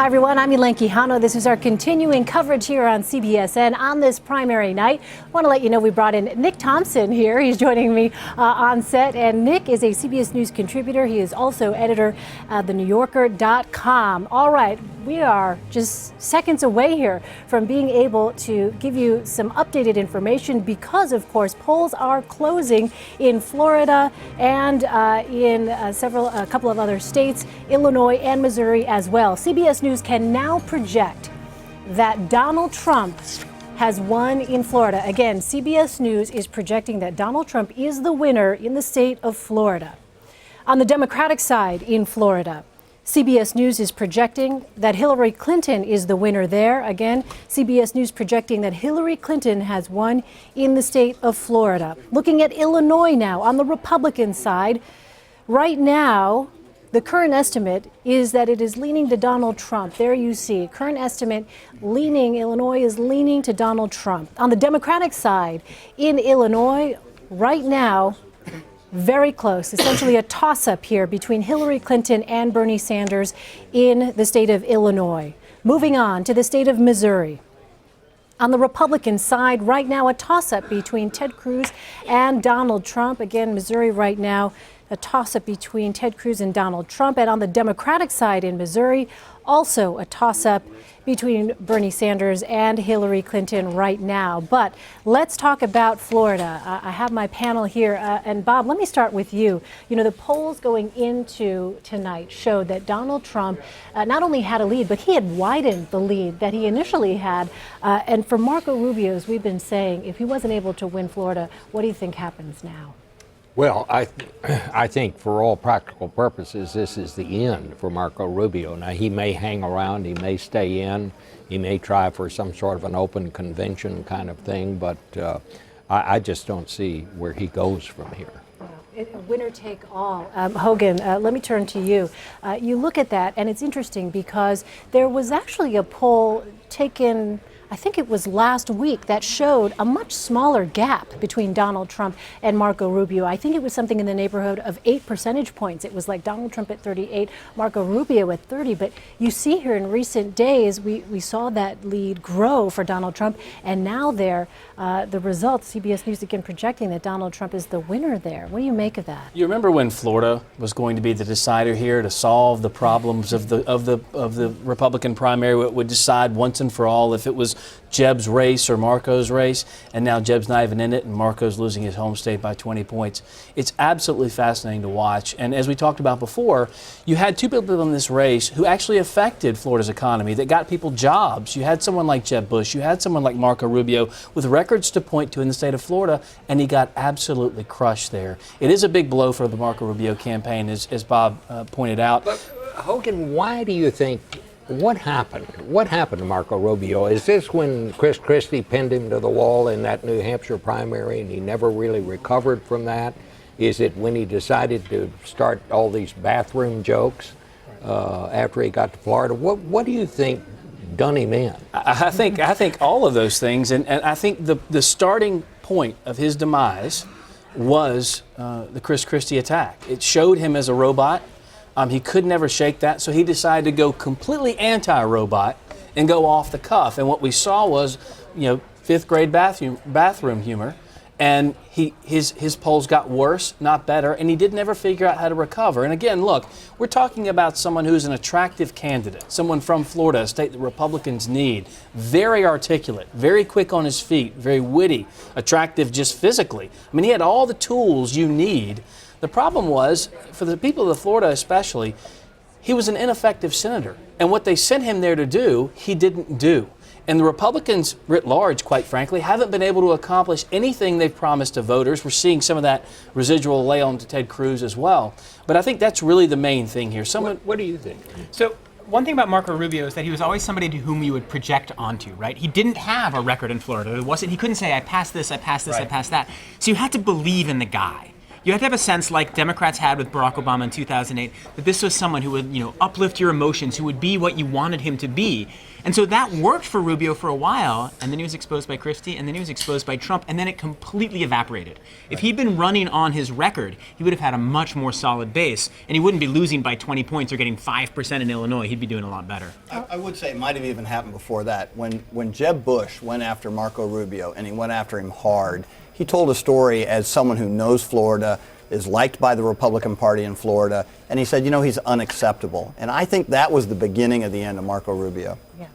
Hi everyone, I'm Elaine Quijano. This is our continuing coverage here on CBSN on this primary night. I want to let you know we brought in Nick Thompson here. He's joining me on set, and Nick is a CBS News contributor. He is also editor at thenewyorker.com. All right, we are just seconds away here from being able to give you some updated information because, of course, polls are closing in Florida and in a couple of other states, Illinois and Missouri as well. CBS News can now project that Donald Trump has won in Florida. Again, CBS News is projecting that Donald Trump is the winner in the state of Florida. On the Democratic side in Florida, CBS News is projecting that Hillary Clinton is the winner there. Again, CBS News projecting that Hillary Clinton has won in the state of Florida. Looking at Illinois now, on the Republican side, right now, the current estimate is that it is leaning to Donald Trump. There you see, current estimate leaning, Illinois is leaning to Donald Trump. On the Democratic side in Illinois, right now, very close, essentially a toss-up here between Hillary Clinton and Bernie Sanders in the state of Illinois. Moving on to the state of Missouri. On the Republican side, right now, a toss-up between Ted Cruz and Donald Trump. Again, Missouri right now, a toss-up between Ted Cruz and Donald Trump. And on the Democratic side in Missouri, also a toss-up between Bernie Sanders and Hillary Clinton right now. But let's talk about Florida. I have my panel here. And Bob, let me start with you. You know, the polls going into tonight showed that Donald Trump not only had a lead, but he had widened the lead that he initially had. And for Marco Rubio, as we've been saying, if he wasn't able to win Florida, what do you think happens now? Well, I think for all practical purposes, this is the end for Marco Rubio. Now, he may hang around, he may stay in, he may try for some sort of an open convention kind of thing, but I just don't see where he goes from here. Winner take all. Hogan, let me turn to you. You look at that, and it's interesting because there was actually a poll taken, I think it was last week, that showed a much smaller gap between Donald Trump and Marco Rubio. I think it was something in the neighborhood of 8 percentage points. It was like Donald Trump at 38, Marco Rubio at 30. But you see here in recent days, we saw that lead grow for Donald Trump. And now the results, CBS News again projecting that Donald Trump is the winner there. What do you make of that? You remember when Florida was going to be the decider here to solve the problems of the Republican primary? It would decide once and for all if it was Jeb's race or Marco's race, and now Jeb's not even in it, and Marco's losing his home state by 20 points. It's absolutely fascinating to watch, and as we talked about before, you had two people in this race who actually affected Florida's economy, that got people jobs. You had someone like Jeb Bush, you had someone like Marco Rubio with records to point to in the state of Florida, and he got absolutely crushed there. It is a big blow for the Marco Rubio campaign, as Bob pointed out. But Hogan, why do you think, what happened? What happened to Marco Rubio? Is this when Chris Christie pinned him to the wall in that New Hampshire primary and he never really recovered from that? Is it when he decided to start all these bathroom jokes after he got to Florida? What do you think done him in? I think all of those things, and I think the starting point of his demise was the Chris Christie attack. It showed him as a robot. He could never shake that, so he decided to go completely anti-robot and go off the cuff. And what we saw was, fifth grade bathroom humor, and his polls got worse, not better, and he didn't ever figure out how to recover. And again, look, we're talking about someone who's an attractive candidate, someone from Florida, a state that Republicans need, very articulate, very quick on his feet, very witty, attractive just physically. I mean, he had all the tools you need. The problem was, for the people of Florida especially, he was an ineffective senator. And what they sent him there to do, he didn't do. And the Republicans writ large, quite frankly, haven't been able to accomplish anything they've promised to voters. We're seeing some of that residual lay on to Ted Cruz as well. But I think that's really the main thing here. What do you think? So one thing about Marco Rubio is that he was always somebody to whom you would project onto, right? He didn't have a record in Florida. He couldn't say, I passed this, I passed this, I passed that. So you had to believe in the guy. you have to have a sense, like Democrats had with Barack Obama in 2008, that this was someone who would, uplift your emotions, who would be what you wanted him to be. And so that worked for Rubio for a while, and then he was exposed by Christie, and then he was exposed by Trump, and then it completely evaporated. If he'd been running on his record, he would have had a much more solid base, and he wouldn't be losing by 20 points or getting 5% in Illinois. He'd be doing a lot better. I would say it might have even happened before that. When Jeb Bush went after Marco Rubio, and he went after him hard, he told a story as someone who knows Florida, is liked by the Republican Party in Florida, and he said, he's unacceptable. And I think that was the beginning of the end of Marco Rubio. Yeah.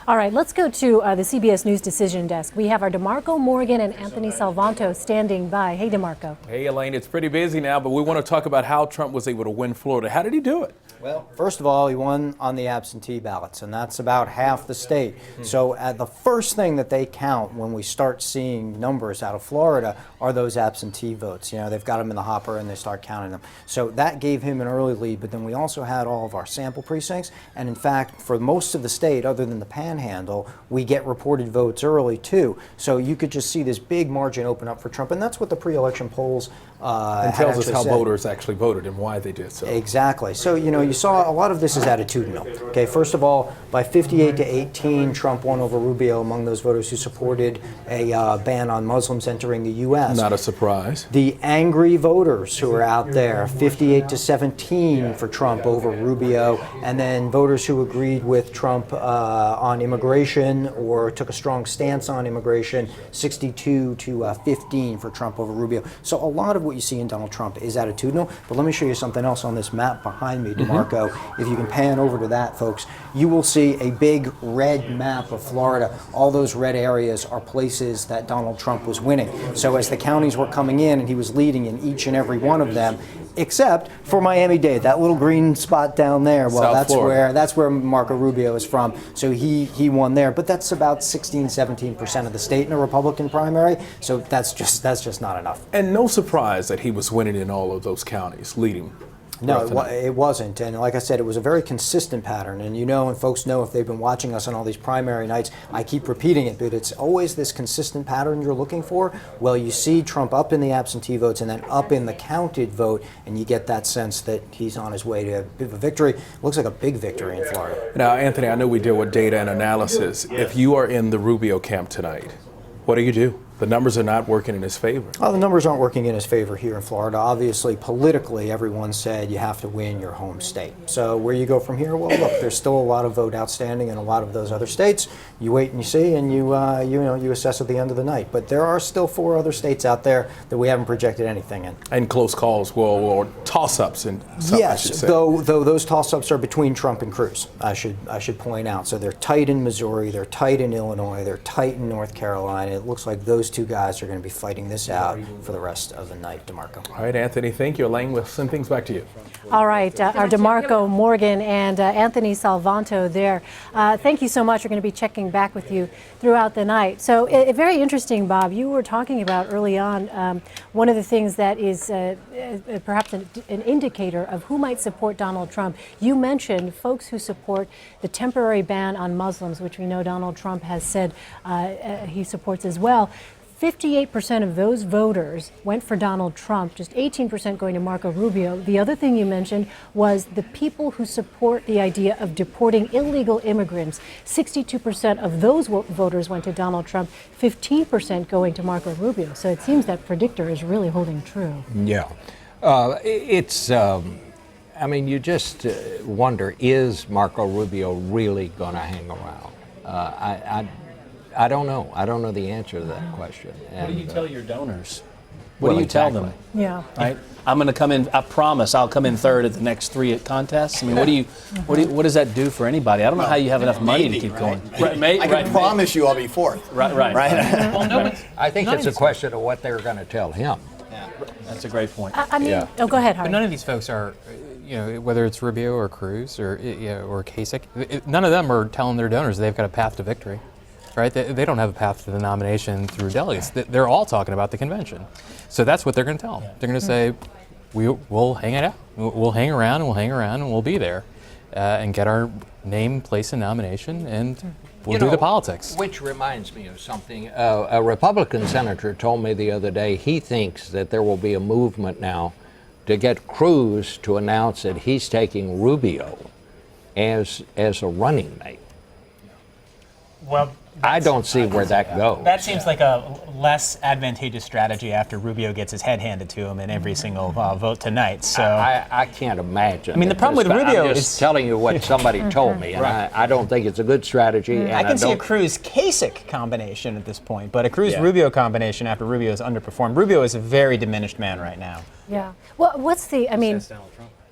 All right, let's go to the CBS News Decision Desk. We have our DeMarco Morgan and Anthony Salvanto standing by. Hey, DeMarco. Hey, Elaine, it's pretty busy now, but we want to talk about how Trump was able to win Florida. How did he do it? Well, first of all, he won on the absentee ballots, and that's about half the state. So the first thing that they count when we start seeing numbers out of Florida are those absentee votes. They've got them in the hopper and they start counting them. So that gave him an early lead, but then we also had all of our sample precincts. And in fact, for most of the state, other than the Panhandle, we get reported votes early too. So you could just see this big margin open up for Trump, and that's what the pre-election polls and tells us how said. Voters actually voted and why they did so. Exactly. So, you saw a lot of this is attitudinal. Okay, first of all, by 58-18, Trump won over Rubio among those voters who supported a ban on Muslims entering the U.S. Not a surprise. The angry voters who are out there, 58-17 for Trump over Rubio, and then voters who agreed with Trump on immigration or took a strong stance on immigration, 62-15 for Trump over Rubio. So a lot of what you see in Donald Trump is attitudinal, but let me show you something else on this map behind me, DeMarco. If you can pan over to that, folks, you will see a big red map of Florida. All those red areas are places that Donald Trump was winning. So as the counties were coming in and he was leading in each and every one of them, except for Miami-Dade, that little green spot down there. Well, that's where Marco Rubio is from. So he won there, but that's about 16-17% of the state in a Republican primary. So that's just not enough. And no surprise that he was winning in all of those counties, leading. No, it wasn't. And like I said, it was a very consistent pattern. And and folks know if they've been watching us on all these primary nights, I keep repeating it, but it's always this consistent pattern you're looking for. Well, you see Trump up in the absentee votes and then up in the counted vote, and you get that sense that he's on his way to a bit of a victory. It looks like a big victory in Florida. Now, Anthony, I know we deal with data and analysis. If you are in the Rubio camp tonight, what do? The numbers are not working in his favor. Well, the numbers aren't working in his favor here in Florida. Obviously, politically, everyone said you have to win your home state. So where you go from here? Well, look, there's still a lot of vote outstanding in a lot of those other states. You wait and you see, and you assess at the end of the night. But there are still 4 other states out there that we haven't projected anything in. And close calls, or toss-ups, and some, yes, I should say. though those toss-ups are between Trump and Cruz. I should point out. So they're tight in Missouri, they're tight in Illinois, they're tight in North Carolina. It looks like those two guys are going to be fighting this out for the rest of the night, DeMarco. All right, Anthony, thank you. Elaine, we'll send things back to you. All right, our DeMarco Morgan and Anthony Salvanto there. Thank you so much. We're going to be checking back with you throughout the night. So very interesting, Bob. You were talking about early on one of the things that is perhaps an indicator of who might support Donald Trump. You mentioned folks who support the temporary ban on Muslims, which we know Donald Trump has said he supports as well. 58% of those voters went for Donald Trump, just 18% going to Marco Rubio. The other thing you mentioned was the people who support the idea of deporting illegal immigrants. 62% of those voters went to Donald Trump, 15% going to Marco Rubio. So it seems that predictor is really holding true. Yeah. You just wonder, is Marco Rubio really going to hang around? I don't know. I don't know the answer to that question. What do you tell your donors? What do you tell them? Yeah. Right? I'm going to come in. I promise I'll come in third at the next 3 contests. I mean, what does that do for anybody? I don't know how you have enough money to keep going. I can promise you I'll be 4th. Right. Well, no, I think it's a question of what they're going to tell him. That's a great point. Oh, go ahead, Harry. But none of these folks are, whether it's Rubio or Cruz or Kasich, none of them are telling their donors they've got a path to victory. Right? They don't have a path to the nomination through delegates. They're all talking about the convention. So that's what they're going to tell them. They're going to say, we'll hang it out. We'll hang around and we'll be there and get our name, place, and nomination, and we'll do the politics. Which reminds me of something. A Republican senator told me the other day he thinks that there will be a movement now to get Cruz to announce that he's taking Rubio as a running mate. Well, I don't see where that goes. that seems like a less advantageous strategy after Rubio gets his head handed to him in every single vote tonight. So I can't imagine. I mean, the problem with Rubio I'm just is telling you what somebody told me, and I don't think it's a good strategy. And I can see a don't- Cruz-Kasich combination at this point, but a Cruz-Rubio combination after Rubio has underperformed. Rubio is a very diminished man right now. Yeah. Well, what's the, I mean,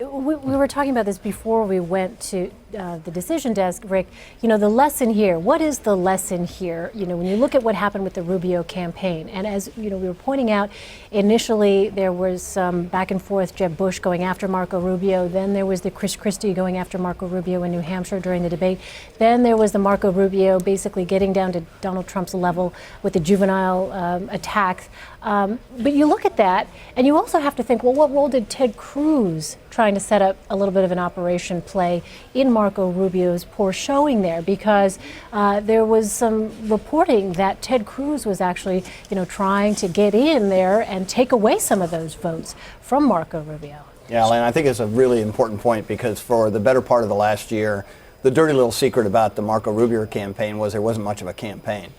we were talking about this before we went to the decision desk, Rick. You know, the lesson here, what is the lesson here? You know, when you look at what happened with the Rubio campaign, and as, you know, we were pointing out, initially there was some back and forth, Jeb Bush going after Marco Rubio, then there was the Chris Christie going after Marco Rubio in New Hampshire during the debate, then there was the Marco Rubio basically getting down to Donald Trump's level with the juvenile attacks. But you look at that, and you also have to think, well, what role did Ted Cruz trying to set up a little bit of an operation play in Marco Rubio's poor showing there? Because there was some reporting that Ted Cruz was actually, you know, trying to get in there and take away some of those votes from Marco Rubio. Yeah, Elaine, I think it's a really important point because for the better part of the last year, the dirty little secret about the Marco Rubio campaign was there wasn't much of a campaign.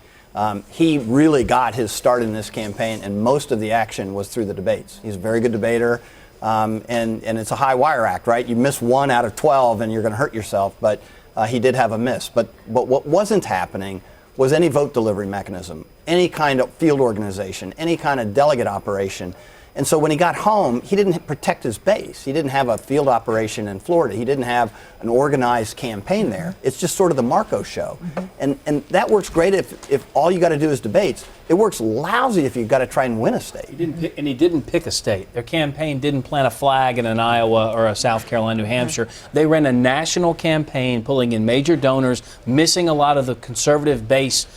He really got his start in this campaign, and most of the action was through the debates. He's a very good debater, and it's a high wire act, right? You miss 1 out of 12 and you're going to hurt yourself, but he did have a miss. But what wasn't happening was any vote delivery mechanism, any kind of field organization, any kind of delegate operation. And so when he got home, he didn't protect his base. He didn't have a field operation in Florida. He didn't have an organized campaign there. It's just sort of the Marco show. And that works great if all you got to do is debates. It works lousy if you've got to try and win a state. He didn't pick a state. Their campaign didn't plant a flag in an Iowa or a South Carolina, New Hampshire. They ran a national campaign, pulling in major donors, missing a lot of the conservative base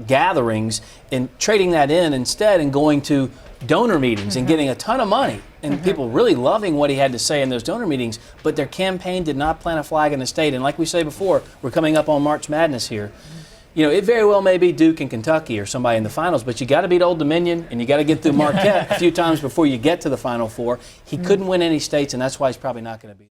gatherings, and trading that in instead and going to donor meetings and getting a ton of money and people really loving what he had to say in those donor meetings, but their campaign did not plant a flag in the state. And like we say before, we're coming up on March Madness here. You know, it very well may be Duke and Kentucky or somebody in the finals, but you got to beat Old Dominion and you got to get through Marquette a few times before you get to the Final Four. He couldn't win any states, and that's why he's probably not going to be.